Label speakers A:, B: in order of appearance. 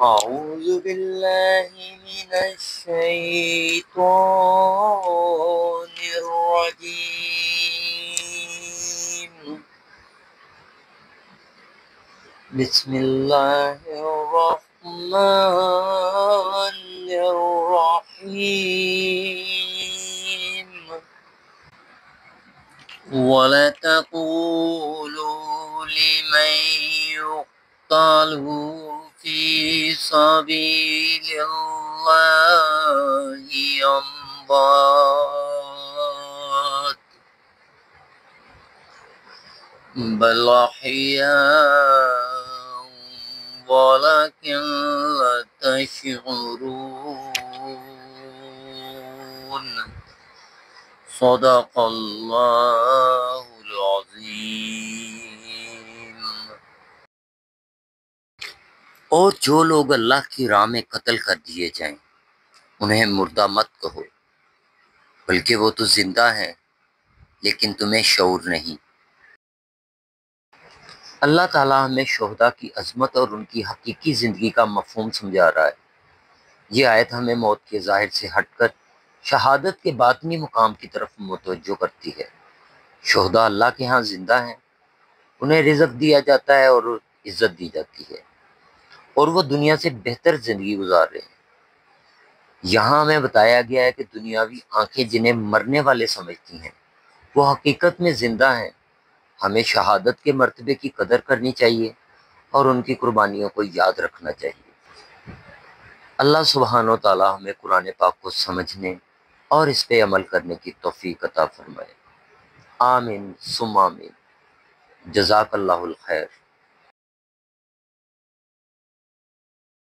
A: أعوذ بالله من الشيطان الرجيم. بسم الله الرحمن الرحيم. ولا تقولوا لمن يقتل في سبيل الله أموات بل أحياء ولكن لا تشعرون. صدق الله العظीम। और जो लोग अल्लाह की राह में कत्ल कर दिए जाएं, उन्हें मुर्दा मत कहो, बल्कि वो तो जिंदा हैं, लेकिन तुम्हें शऊर नहीं। अल्लाह ताला हमें शोहदा की अजमत और उनकी हकीकी ज़िंदगी का मफहूम समझा रहा है। ये आयत हमें मौत के ज़ाहिर से हटकर शहादत के बातनी मुकाम की तरफ मुतवज्जो करती है। शोहदा अल्लाह के यहाँ जिंदा हैं, उन्हें रिज़्क़ दिया जाता है और इज़्ज़त दी जाती है, और वो दुनिया से बेहतर ज़िंदगी गुजार रहे हैं। यहाँ हमें बताया गया है कि दुनियावी आंखें जिन्हें मरने वाले समझती हैं, वो हकीकत में जिंदा हैं। हमें शहादत के मर्तबे की कदर करनी चाहिए और उनकी कुर्बानियों को याद रखना चाहिए। अल्लाह सुब्हानो तआला हमें कुरान पाक को समझने और इस पे अमल करने की तौफीक अता फरमाए। आमीन सुम्मा आमीन। जज़ाकल्लाहुल खैर।